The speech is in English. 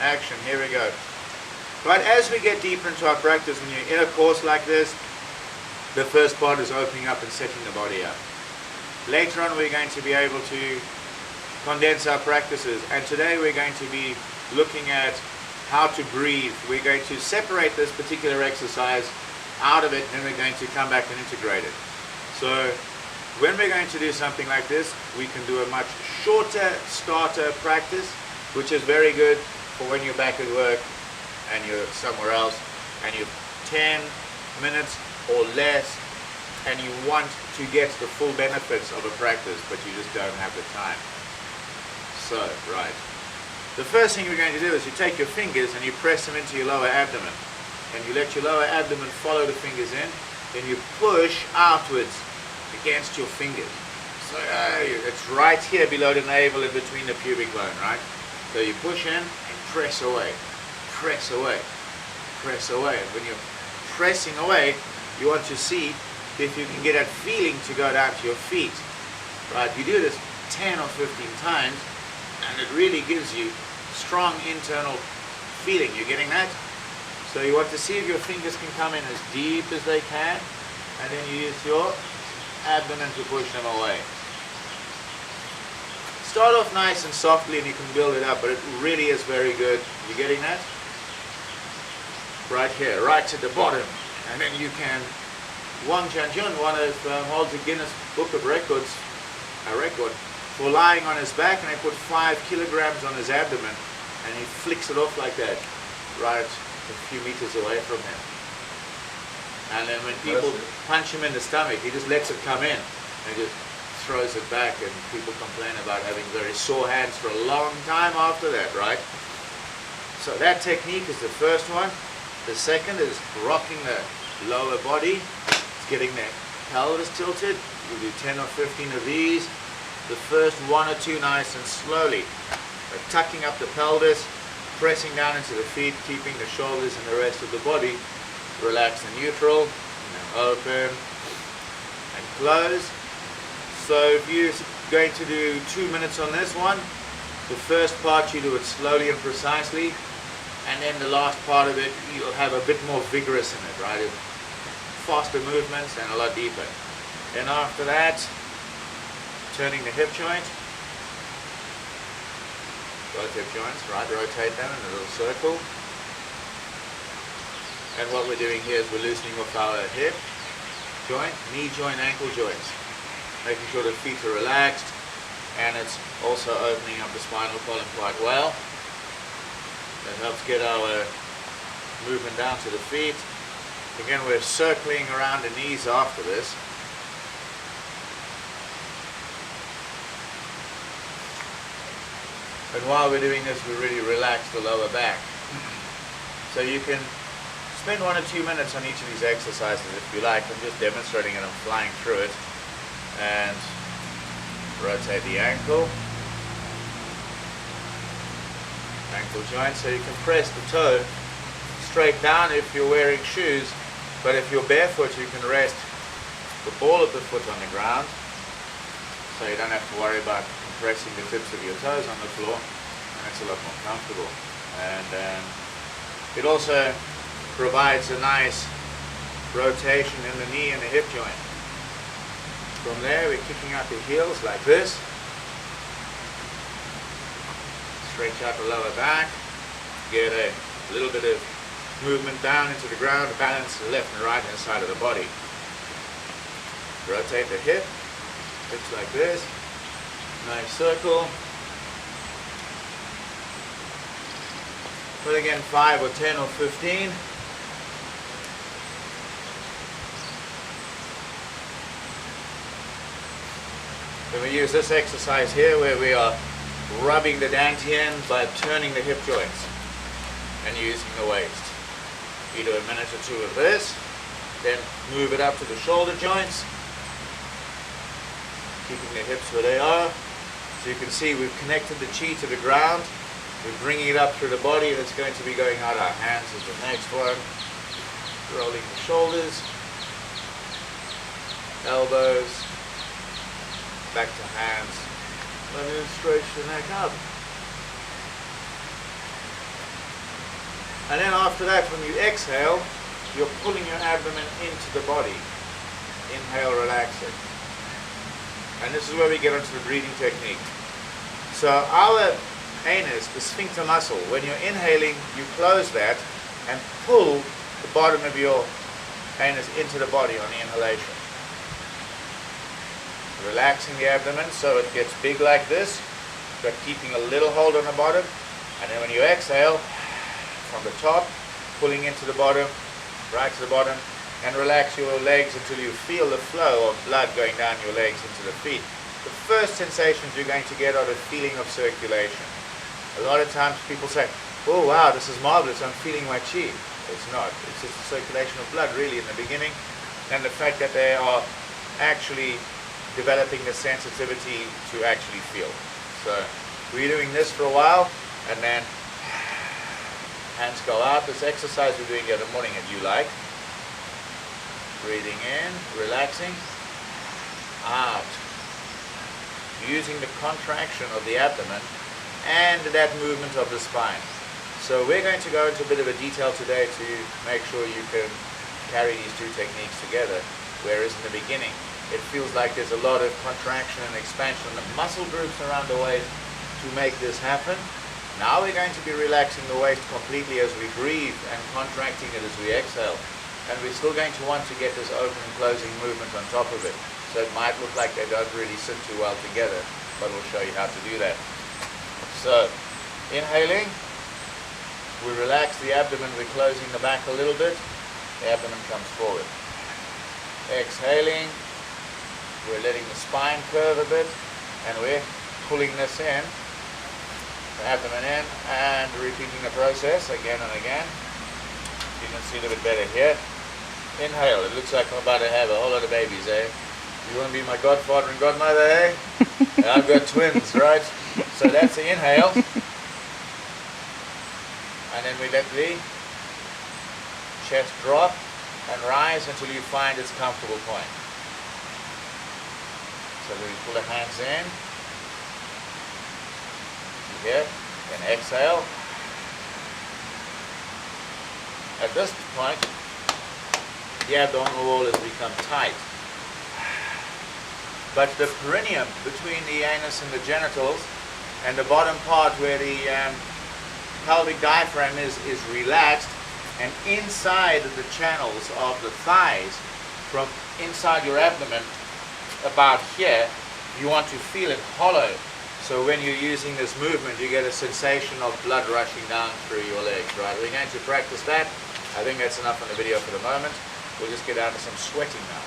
action. Here we go. Right, as we get deeper into our practice, when you're in a course like this, the first part is opening up and setting the body up. Later on, we're going to be able to condense our practices, and today we're going to be looking at how to breathe. We're going to separate this particular exercise out of it, and then we're going to come back and integrate it. So when we're going to do something like this, we can do a much shorter starter practice, which is very good for when you're back at work and you're somewhere else and you're 10 minutes or less and you want to get the full benefits of a practice, but you just don't have the time. So, right. The first thing we're going to do is you take your fingers and you press them into your lower abdomen. And you let your lower abdomen follow the fingers in. Then you push outwards against your fingers. So it's right here below the navel in between the pubic bone, right? So you push in and press away. Press away. Press away. And when you're pressing away, you want to see if you can get that feeling to go down to your feet. Right? You do this 10 or 15 times and it really gives you strong internal feeling. You're getting that? So you want to see if your fingers can come in as deep as they can, and then you use your abdomen to push them away. Start off nice and softly and you can build it up, but it really is very good. You getting that? Right here, right to the bottom. And then you can, Wang Jianjun, one of holds the Guinness Book of Records, a record, for lying on his back, and he put 5 kilograms on his abdomen, and he flicks it off like that, right a few meters away from him. And then when people punch him in the stomach, he just lets it come in and just throws it back, and people complain about having very sore hands for a long time after that, right? So that technique is the first one. The second is rocking the lower body. It's getting the pelvis tilted. You do 10 or 15 of these. The first 1 or 2 nice and slowly. Tucking up the pelvis, pressing down into the feet, keeping the shoulders and the rest of the body relaxed and neutral. Open and close. So if you're going to do 2 minutes on this one, the first part you do it slowly and precisely, and then the last part of it you'll have a bit more vigorous in it, right? Faster movements and a lot deeper. And after that, turning the hip joint, both hip joints, right? Rotate them in a little circle. And what we're doing here is we're loosening up our hip joint, knee joint, ankle joints, making sure the feet are relaxed, and it's also opening up the spinal column quite well. That helps get our movement down to the feet. Again, we're circling around the knees after this. And while we're doing this, we really relax the lower back. So you can spend 1 or 2 minutes on each of these exercises if you like. I'm just demonstrating it, I'm flying through it. And rotate the ankle joint, so you can press the toe straight down if you're wearing shoes, but if you're barefoot you can rest the ball of the foot on the ground, so you don't have to worry about compressing the tips of your toes on the floor, and it's a lot more comfortable. And it also provides a nice rotation in the knee and the hip joint. From there we're kicking out the heels like this. Stretch out the lower back, get a little bit of movement down into the ground, balance the left and right hand side of the body. Rotate the hips like this, nice circle. But again, 5 or 10 or 15. Then we use this exercise here where we are rubbing the dantian by turning the hip joints and using the waist. You do a minute or 2 of this, then move it up to the shoulder joints, keeping the hips where they are. So you can see we've connected the chi to the ground. We're bringing it up through the body, and it's going to be going out our hands as the next one. Rolling the shoulders, elbows, back to hands, and then stretch the neck up. And then after that, when you exhale, you're pulling your abdomen into the body. Inhale, relax it. And this is where we get onto the breathing technique. So our anus, the sphincter muscle, when you're inhaling, you close that and pull the bottom of your anus into the body on the inhalation. Relaxing the abdomen so it gets big like this, but keeping a little hold on the bottom. And then when you exhale, from the top, pulling into the bottom, right to the bottom, and relax your legs until you feel the flow of blood going down your legs into the feet. The first sensations you're going to get are the feeling of circulation. A lot of times people say, oh wow, this is marvelous, I'm feeling my chi. It's not. It's just the circulation of blood really in the beginning, and the fact that they are actually developing the sensitivity to actually feel. So we're doing this for a while, and then hands go out. This exercise we're doing in the morning if you like. Breathing in, relaxing, out. Using the contraction of the abdomen and that movement of the spine. So we're going to go into a bit of a detail today to make sure you can carry these two techniques together, whereas in the beginning it feels like there's a lot of contraction and expansion of the muscle groups around the waist to make this happen. Now we're going to be relaxing the waist completely as we breathe and contracting it as we exhale. And we're still going to want to get this open and closing movement on top of it. So it might look like they don't really sit too well together, but we'll show you how to do that. So, inhaling, we relax the abdomen, we're closing the back a little bit, the abdomen comes forward. Exhaling, we're letting the spine curve a bit, and we're pulling this in, the abdomen in, and repeating the process again and again. You can see a little bit better here. Inhale, it looks like I'm about to have a whole lot of babies, eh? You want to be my godfather and godmother, eh? I've got twins, right? So that's the inhale. And then we let the chest drop and rise until you find its comfortable point. So we pull the hands in. Here, then exhale. At this point, the abdominal wall has become tight. But the perineum between the anus and the genitals and the bottom part where the pelvic diaphragm is relaxed, and inside the channels of the thighs, from inside your abdomen, about here, you want to feel it hollow. So when you're using this movement, you get a sensation of blood rushing down through your legs, right? We're going to practice that. I think that's enough on the video for the moment. We'll just get down to some sweating now.